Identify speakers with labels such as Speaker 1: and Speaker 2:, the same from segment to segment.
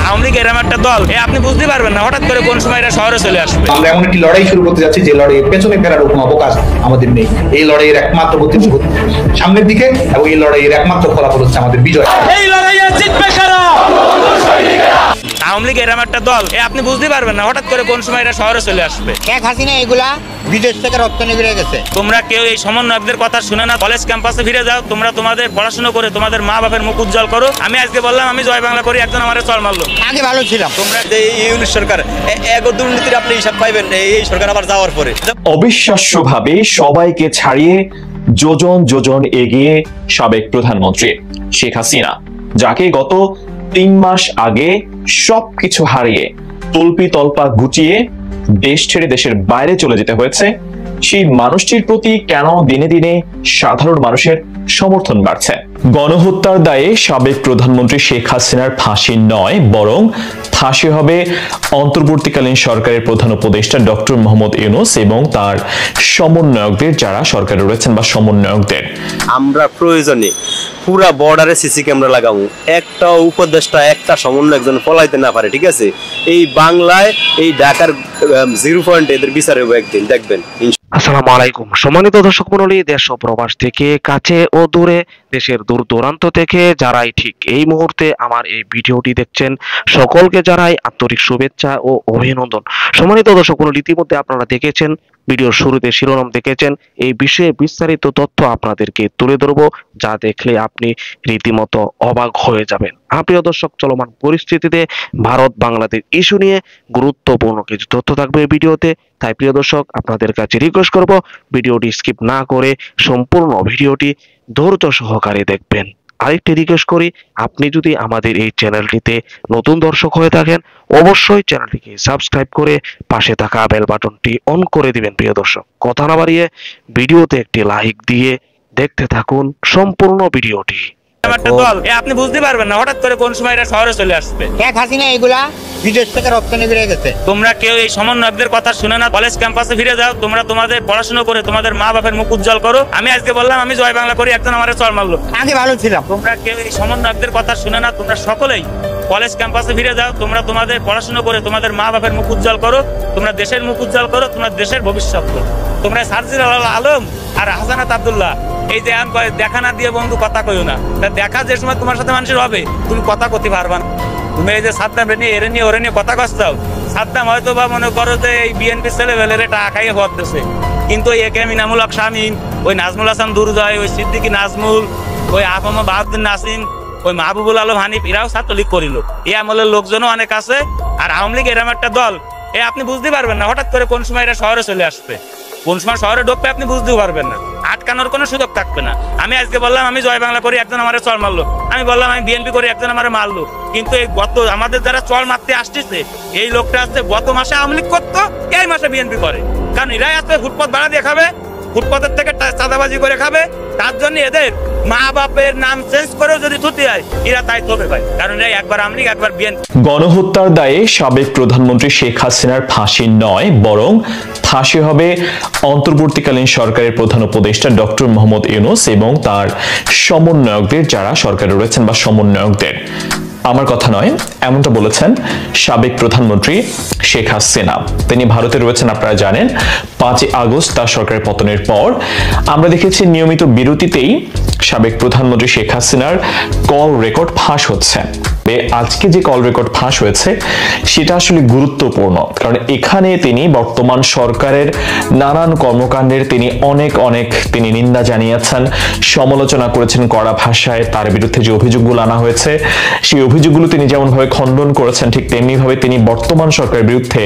Speaker 1: আওয়ামী লীগ এরকম একটা দল আপনি বুঝতে পারবেন না হঠাৎ করে কোন সময় এরা শহরে চলে আসবে।
Speaker 2: আমরা এমন একটি লড়াই শুরু করতে যাচ্ছি যে লড়াইয়ের পেছনে ফেরার কোনো অবকাশ আমাদের নেই। এই লড়াইয়ের একমাত্র গতি সামনের দিকে এবং এই লড়াইয়ের একমাত্র ফলাফল হচ্ছে আমাদের বিজয়।
Speaker 1: এই লড়াইয়ে জিতবে কারা? আওয়ামী লীগ এরকম একটা দল আপনি বুঝতে পারবেন না হঠাৎ করে কোন সময় এরা শহরে চলে আসবে।
Speaker 3: শেখ হাসিনা এগুলা বিদেশ থেকে রপ্তানি করে গেছে।
Speaker 1: তোমরা কেউ এই সমন্বয়কদের কথা শুনে না, কলেজ ক্যাম্পাসে ফিরে যাও। তোমরা তোমাদের পড়াশোনা করে তোমাদের মা বাপের মুখ উজ্জ্বল করো। আমি আজকে বললাম আমি জয় বাংলা করি, একজন আমার চল মারলো।
Speaker 3: আগে ভালো ছিলাম।
Speaker 1: তোমরা
Speaker 4: ইউনিট সরকার এক দুর্নীতির আপনি হিসাব পাইবেন এই সরকার আবার যাওয়ার পরে।
Speaker 5: অবিশ্বাস্যভাবে সবাইকে ছাড়িয়ে যোজন যোজন এগিয়ে সাবেক প্রধানমন্ত্রী শেখ হাসিনা, যাকে গত 3 মাস আগে সবকিছু হারিয়ে তল্পি তল্পা গুটিয়ে দেশ ছেড়ে দেশের বাইরে চলে যেতে হয়েছে, সেই মানুষটির প্রতি কেন দিনে দিনে সাধারণ মানুষের সমর্থন বাড়ছে? গণহত্যার দায়ে সাবেক প্রধানমন্ত্রী শেখ হাসিনার ফাঁসি নয়, বরং ফাঁসি হবে অন্তর্বর্তীকালীন সরকারের প্রধান উপদেষ্টা ডক্টর মোহাম্মদ ইউনূস এবং তার সমন্বয়কদের, যারা সরকারে রয়েছেন বা সমন্বয়কদের।
Speaker 4: আমরা প্রয়োজনে পুরা বর্ডারে সিসি ক্যামেরা লাগাবো, একটা উপদেষ্টা একটা সমন্বয় একজন পলাইতে না পারে, ঠিক আছে? এই বাংলায় এই ঢাকার 0 পয়েন্ট এদের বিচার হবে একদিন, দেখবেন।
Speaker 6: আসসালামু আলাইকুম সম্মানিত দর্শক মণ্ডলী, দেশ ও প্রবাস থেকে কাছে ও দূরে, দেশের দূর দূরান্ত থেকে যারাই ঠিক এই মুহূর্তে আমার এই ভিডিওটি দেখছেন, সকলকে জানাই আন্তরিক শুভেচ্ছা ও অভিনন্দন। সম্মানিত দর্শক মণ্ডলী, ইতিমধ্যে আপনারা দেখেছেন, ভিডিওর শুরুতে শিরোনাম দেখেছেন, এই বিষয়ে বিস্তারিত তথ্য আপনাদেরকে তুলে ধরবো, যা দেখলে আপনি রীতিমতো অবাক হয়ে যাবেন। প্রিয় দর্শক, চলমান পরিস্থিতিতে ভারত বাংলাদেশ ইস্যু নিয়ে গুরুত্বপূর্ণ কিছু তথ্য থাকবে ভিডিওতে। তাই প্রিয় দর্শক, আপনাদের কাছে রিকোয়েস্ট করব ভিডিওটি স্কিপ না করে সম্পূর্ণ ভিডিওটি ধৈর্য সহকারে দেখবেন। আরেকটি রিকোয়েস্ট করি, আপনি যদি আমাদের এই চ্যানেলটিতে নতুন দর্শক হয়ে থাকেন, অবশ্যই চ্যানেলটিকে সাবস্ক্রাইব করে পাশে থাকা বেল বাটনটি অন করে দিবেন। প্রিয় দর্শক, কথা না বাড়িয়ে ভিডিওতে একটি লাইক দিয়ে দেখতে থাকুন সম্পূর্ণ ভিডিওটি।
Speaker 1: একটা দল আপনি বুঝতে পারবেন না হঠাৎ করে কোন সময় এরা শহরে চলে আসবে।
Speaker 3: শেখ হাসিনা এগুলা বিদেশ থেকে রপ্তানি করে গেছে।
Speaker 1: তোমরা কেউ এই সমন্বয়কদের কথা শুনে না, কলেজ ক্যাম্পাসে ফিরে যাও। তোমরা তোমাদের পড়াশোনা করে তোমাদের মা বাপের মুখ উজ্জ্বল করো। আমি আজকে বললাম আমি জয় বাংলা করি, একজন আমার চল মারলো।
Speaker 3: আগে ভালো ছিলাম।
Speaker 1: তোমরা কেউ এই সমন্বয়কদের কথা শুনে না, তোমরা সকলেই কলেজ ক্যাম্পাসে ফিরে যাও। তোমরা তোমাদের পড়াশোনা করে তোমাদের মা বাপের মুখ উজ্জ্বল করো, তোমরা দেশের মুখ উজ্জ্বল করো, তোমরা দেশের ভবিষ্যৎ করো। তোমরা সার্জিল আলম আর হাসানাত আব্দুল্লাহ এই যে দেখা না দিয়ে বন্ধু কথা কইও না। দেখা যে সময় তোমার সাথে মানুষের হবে, তুমি কথা করতে পারবা না। তুমি এই যে সাদ্দাম এরে নিয়ে ওরে নিয়ে কথা কচ্ছাও। সাদ্দাম হয়তো বা মনে করো যে এই বিএনপি ছেলেবেলের টাকা খাইয়ে হওয়ার দেশে, কিন্তু ওই একে মিনামুল হক শামীম, ওই নাজমুল হাসান দুরজয়, ওই সিদ্দিকী নাজমুল, ওই আহমদ বাহাউদ্দিন নাসিম, ওই মাহবুবুল আলম হানিফ, এরাও ছাত্রলীগ করিল। এই আমলের লোকজনও অনেক আছে। আর আওয়ামী লীগ এরকম একটা দল আপনি বুঝতে পারবেন না হঠাৎ করে কোন সময় এরা শহরে চলে আসবে, কোন সময় শহরে ঢুকবে আপনি বুঝতেও পারবেন না। আটকানোর কোনো সুযোগ থাকবে না। আমি আজকে বললাম আমি জয় বাংলা করি, একজন আমার চল মারলো। আমি বললাম আমি বিএনপি করি, একজন আমার মারলো। কিন্তু এই গত আমাদের যারা চল মারতে আসতেছে, এই লোকটা আসছে গত মাসে আওয়ামী লীগ করতো, এই মাসে বিএনপি করে। কারণ এরাই আসবে ফুটপাত ভাড়া দিয়ে খাবে, ফুটপাতের থেকে চাঁদাবাজি করে খাবে। তার জন্য এদের মা বাপের নাম চেঞ্জ করেও যদি থুতি হয়, এরা তাই তবে ভাই, কারণ এরা একবার আওয়ামী লীগ একবার বিএনপি।
Speaker 5: গণহত্যার দায়ে সাবেক প্রধানমন্ত্রী শেখ হাসিনার ফাঁসি নয়, বরং ফাঁসি হবে অন্তর্বর্তীকালীন সরকারের প্রধান উপদেষ্টা ডক্টর মোহাম্মদ ইউনূস এবং তার সমন্বয়কদের, যারা সরকারে রয়েছেন বা সমন্বয়কদের। আমার কথা নয়, এমনটা বলেছেন সাবেক প্রধানমন্ত্রী শেখ হাসিনা। তিনি ভারতে রয়েছেন, আপনারা জানেন। 5 আগস্ট তার সরকারের পতনের পর আমরা দেখেছি নিয়মিত বিরতিতেই সাবেক প্রধানমন্ত্রী শেখ হাসিনার কল রেকর্ড ফাঁস হচ্ছে। আজকে যে কল রেকর্ড ফাঁস হয়েছে সেটা আসলে গুরুত্বপূর্ণ, কারণ এখানে তিনি বর্তমান সরকারের নানান কর্মকাণ্ডের তিনি নিন্দা জানিয়েছেন, সমালোচনা করেছেন কড়া ভাষায়। তার বিরুদ্ধে যে অভিযোগগুলো আনা হয়েছে সেই অভিযোগগুলো তিনি যেমন ভাবে খণ্ডন করেছেন, ঠিক তেমনি ভাবে তিনি বর্তমান সরকারের বিরুদ্ধে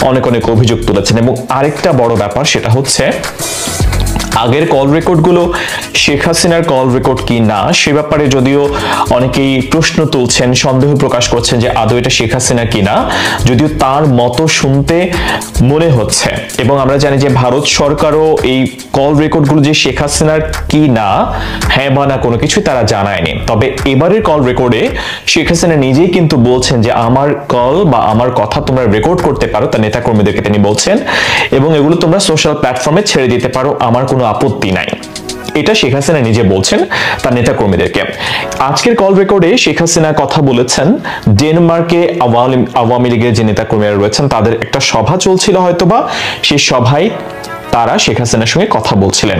Speaker 5: অনেক অভিযোগ তুলেছেন। এবং আরেকটা বড় ব্যাপার, সেটা হচ্ছে আগের কল রেকর্ডগুলো শেখ হাসিনার কল রেকর্ড কি না সে ব্যাপারে যদিও অনেকেই প্রশ্ন তুলছেন, সন্দেহ প্রকাশ করছেন যে আদৌ এটা শেখ হাসিনা কিনা, যদিও তার মতো শুনতে মনে হচ্ছে। এবং আমরা জানি যে ভারত সরকারও এই কল রেকর্ডগুলো যে শেখ হাসিনার কি না, হ্যাঁ বা না, কোনো কিছু তারা জানায়নি। তবে এবারের কল রেকর্ডে শেখ হাসিনা নিজেই কিন্তু বলছেন যে আমার কল বা আমার কথা তোমরা রেকর্ড করতে পারো, তার নেতাকর্মীদেরকে তিনি বলছেন, এবং এগুলো তোমরা সোশ্যাল প্ল্যাটফর্মে ছেড়ে দিতে পারো, আমার কোনো আপত্তি নাই। এটা শেখ হাসিনা নিজে বলছেন তার নেতাকর্মীদেরকে। আজকের কল রেকর্ডে শেখ হাসিনা কথা বলেছেন ডেনমার্কে আওয়ামী লীগের যে নেতাকর্মীরা রয়েছেন তাদের একটা সভা চলছিল হয়তোবা, সেই সভায় তারা শেখ হাসিনার সঙ্গে কথা বলছিলেন।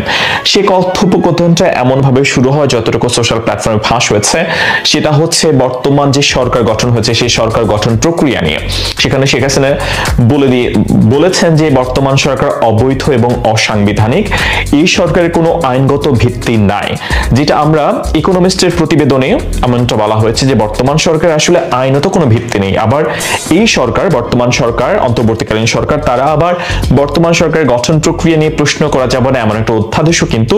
Speaker 5: সে কথোপকথনটা এমন ভাবে শুরু হয়, যতটুকু সোশ্যাল প্ল্যাটফর্মে ফাঁস হয়েছে সেটা হচ্ছে বর্তমান যে সরকার গঠন হয়েছে সেই সরকার গঠন প্রক্রিয়া নিয়ে। সেখানে শেখ হাসিনা বলেছেন যে বর্তমান সরকার অবৈধ এবং অসাংবিধানিক, এই সরকারের কোনো আইনগত ভিত্তি নাই, যেটা আমরা ইকোনমিস্টের প্রতিবেদনে এমনটা বলা হয়েছে যে বর্তমান সরকার আসলে আইনত কোনো ভিত্তি নেই। আবার এই সরকার, বর্তমান সরকার, অন্তর্বর্তীকালীন সরকার, তারা আবার বর্তমান সরকারের গঠন প্রক্রিয়া নিয়ে প্রশ্ন করা যাবে না এমন একটা অধ্যাদেশও কিন্তু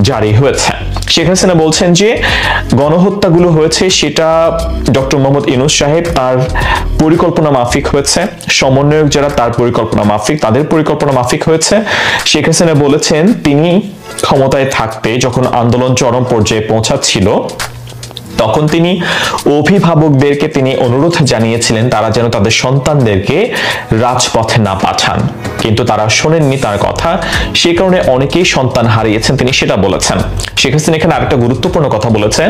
Speaker 5: জারি হয়েছে। শেখ হাসিনা বলছেন যে গণহত্যাগুলো হয়েছে সেটা ডক্টর মোহাম্মদ ইউনূস সাহেব তার পরিকল্পনা মাফিক হয়েছে, সমন্বয়ক যারা তার পরিকল্পনা মাফিক, তাদের পরিকল্পনা মাফিক হয়েছে। শেখ হাসিনা বলেছেন তিনি ক্ষমতায় থাকতে যখন আন্দোলন চরম পর্যায়ে পৌঁছাচ্ছিল তখন তিনি অভিভাবকদেরকে তিনি অনুরোধ জানিয়েছিলেন তারা যেন তাদের সন্তানদেরকে রাজপথে না পাঠান, কিন্তু তারা শোনেননি তার কথা, সে কারণে অনেকেই সন্তান হারিয়েছেন, তিনি সেটা বলেছেন। শেখ হাসিনা এখানে আরেকটা গুরুত্বপূর্ণ কথা বলেছেন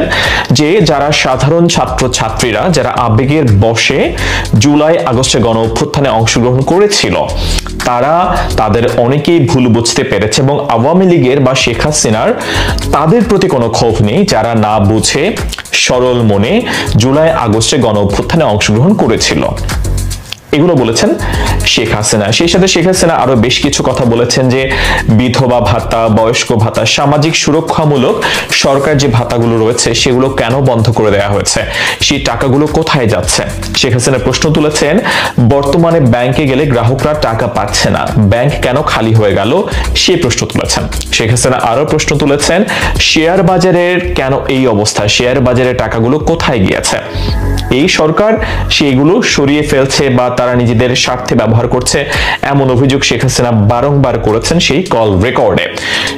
Speaker 5: যে যারা সাধারণ ছাত্র ছাত্রীরা যারা আবেগের বশে জুলাই আগস্টে গণ অভ্যুত্থানে অংশগ্রহণ করেছিল তারা তাদের অনেকেই ভুল বুঝতে পেরেছে এবং আওয়ামী লীগের বা শেখ হাসিনার তাদের প্রতি কোনো ক্ষোভ নেই যারা না বুঝে সরল মনে জুলাই আগস্টে গণ অভ্যুত্থানে অংশগ্রহণ করেছিল। এগুলো বলেছেন শেখ হাসিনা। সেই সাথে শেখ হাসিনা আরো বেশ কিছু কথা বলেছেন যে বিধবা ভাতা, বয়স্ক ভাতা, সামাজিক সুরক্ষামূলক সরকার যে ভাতাগুলো রয়েছে সেগুলো কেন বন্ধ করে দেওয়া হয়েছে, সেই টাকাগুলো কোথায় যাচ্ছে। শেখ হাসিনা প্রশ্ন তুলেছেন বর্তমানে ব্যাংকে গেলে গ্রাহকরা টাকা পাচ্ছে না, ব্যাংক কেন খালি হয়ে গেল সেই প্রশ্ন তুলেছেন। শেখ হাসিনা আরো প্রশ্ন তুলেছেন শেয়ার বাজারের কেন এই অবস্থা, শেয়ার বাজারের টাকাগুলো কোথায় গিয়েছে। এই সরকার সেগুলো সরিয়ে ফেলছে বা তারা নিজেদের স্বার্থে ব্যবহার করছে এমন অভিযোগ শেখ হাসিনা বারংবার করেছেন সেই কল রেকর্ডে।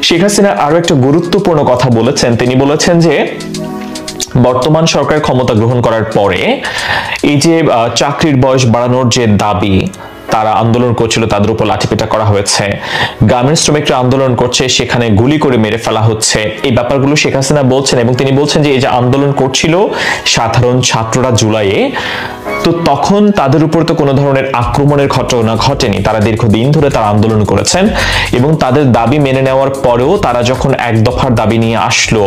Speaker 5: শেখ হাসিনা আরো একটা গুরুত্বপূর্ণ কথা বলেছেন, তিনি বলেছেন যে বর্তমান সরকার ক্ষমতা গ্রহণ করার পরে এই যে চাকরির বয়স বাড়ানোর যে দাবি তারা আন্দোলন করছিল তাদের উপর লাঠিপেটা করা হয়েছে, গার্মেন্টস শ্রমিকরা আন্দোলন করছে সেখানে গুলি করে মেরে ফেলা হচ্ছে, এই ব্যাপারগুলো শেখ হাসিনা বলছেন এবং তিনি বলছেন যে এই যে আন্দোলন করছিল সাধারণ ছাত্ররা জুলাইয়ে, তো তখন তাদের উপর তো কোনো ধরনের আক্রমণের ঘটনা ঘটেনি, তারা দীর্ঘদিন ধরে তারা আন্দোলন করেছেন এবং তাদের দাবি মেনে নেওয়ার পরেও তারা যখন এক দফার দাবি নিয়ে আসলো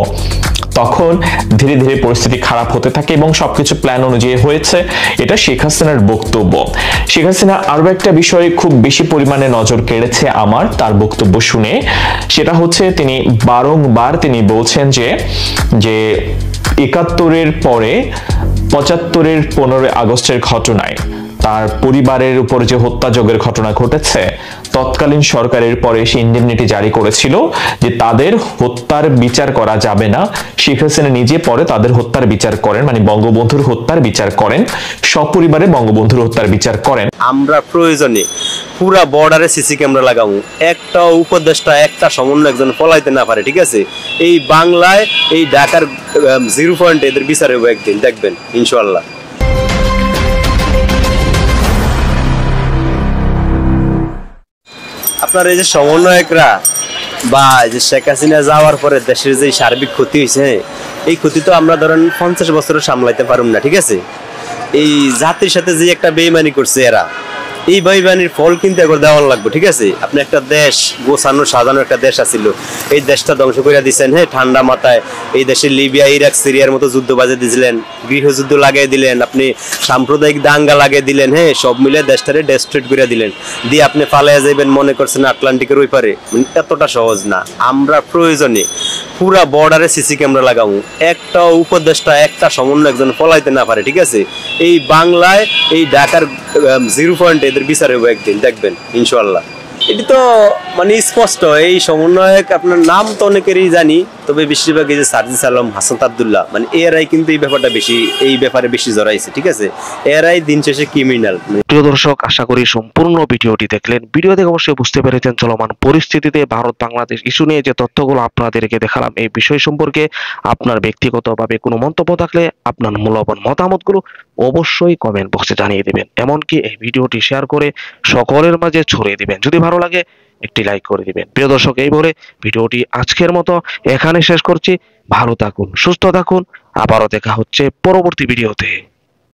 Speaker 5: তখন ধীরে ধীরে পরিস্থিতি খারাপ হতে থাকে এবং সবকিছু প্ল্যান অনুযায়ী হয়েছে, এটা শেখ হাসিনার বক্তব্য। শেখ হাসিনা আরো একটা বিষয়ে খুব বেশি পরিমাণে নজর কেড়েছে আমার তার বক্তব্য শুনে, সেটা হচ্ছে তিনি বারংবার তিনি বলছেন যে ৭১-এর পরে ৭৫-এর ১৫ আগস্টের ঘটনায় তার পরিবারের উপর যে হত্যাযজ্ঞের ঘটনা ঘটেছে তৎকালীন সরকারের পরে সে ইন্ডেমনিটি জারি করেছিল যে তাদের হত্যার বিচার করা যাবে না। শেখ হাসিনা নিজে পরে তাদের হত্যার বিচার করেন, মানে বঙ্গবন্ধুর হত্যার বিচার করেন, সপরিবারে বঙ্গবন্ধুর হত্যার বিচার করেন। আমরা
Speaker 4: প্রয়োজনে পুরা বর্ডারে সিসি ক্যামেরা লাগাবো, একটা উপদেষ্টা একটা সমন্বয় একজন পলাইতে না পারে, ঠিক আছে। এই বাংলায় এই ঢাকার 0 পয়েন্টে এদের বিচার হবে একদিন, দেখবেন ইনশাআল্লাহ। আপনার এই যে সমন্বয়করা বা যে শেখ হাসিনা যাওয়ার পরে দেশের যে সার্বিক ক্ষতি হয়েছে এই ক্ষতি তো আমরা ধরেন 50 বছরও সামলাইতে পারুম না, ঠিক আছে। এই জাতির সাথে যে একটা বেইমানি করছে এরা, এই বেইমানির ফল কিন্তু একবার দেওয়া লাগবে, ঠিক আছে। আপনি একটা দেশ গোছানো সাজানো একটা দেশ আছিল, এই দেশটা ধ্বংস করে দিচ্ছেন। হ্যাঁ, ঠান্ডা মাথায় এই দেশে লিবিয়া, ইরাক, সিরিয়ার মতো যুদ্ধ বাজে দিয়েছিলেন, গৃহযুদ্ধ লাগিয়ে দিলেন, আপনি সাম্প্রদায়িক দাঙ্গা লাগিয়ে দিলেন, হ্যাঁ, সব মিলে দেশটারে ডেস্ট্রয়েড করে দিলেন, দিয়ে আপনি পালিয়ে যাবেন মনে করছেন আটলান্টিকের ওই পারে। এতটা সহজ না। আমরা প্রয়োজনে পুরা বর্ডারে সিসি ক্যামেরা লাগাবো, একটা উপদেষ্টা একটা সমন্বয় একজন পলাইতে না পারে, ঠিক আছে। এই বাংলায় এই ঢাকার 0 পয়েন্টে এদের বিচার হবে একদিন, দেখবেন ইনশাআল্লাহ। এটি তো মানে স্পষ্ট। এই সমন্বয়ক আপনার নাম তো অনেকেরই জানি, তবে বেশিরভাগ এই যে সার্জিস আলম, হাসান আব্দুল্লাহ, মানে এরাই কিন্তু এই ব্যাপারটা বেশি, এই ব্যাপারে বেশি জড়াইছে, ঠিক আছে। এরাই দিন শেষে ক্রিমিনাল।
Speaker 6: প্রিয় দর্শক, আশা করি সম্পূর্ণ ভিডিওটি দেখলেন। ভিডিও দেখে অবশ্যই বুঝতে পেরেছেন চলমান পরিস্থিতিতে ভারত বাংলাদেশ ইস্যু নিয়ে যে তথ্যগুলো আপনাদেরকে দেখালাম এই বিষয় সম্পর্কে আপনার ব্যক্তিগতভাবে কোনো মন্তব্য থাকলে আপনার মূল্যবান মতামতগুলো অবশ্যই কমেন্ট বক্সে জানিয়ে দিবেন, এমনকি এই ভিডিওটি শেয়ার করে সকলের মাঝে ছড়িয়ে দিবেন। যদি ভালো লাগে একটি লাইক করে দিবেন। প্রিয় দর্শক, এই বলে ভিডিওটি আজকের মতো এখানে শেষ করছি। ভালো থাকুন, সুস্থ থাকুন, আবারও দেখা হচ্ছে পরবর্তী ভিডিওতে।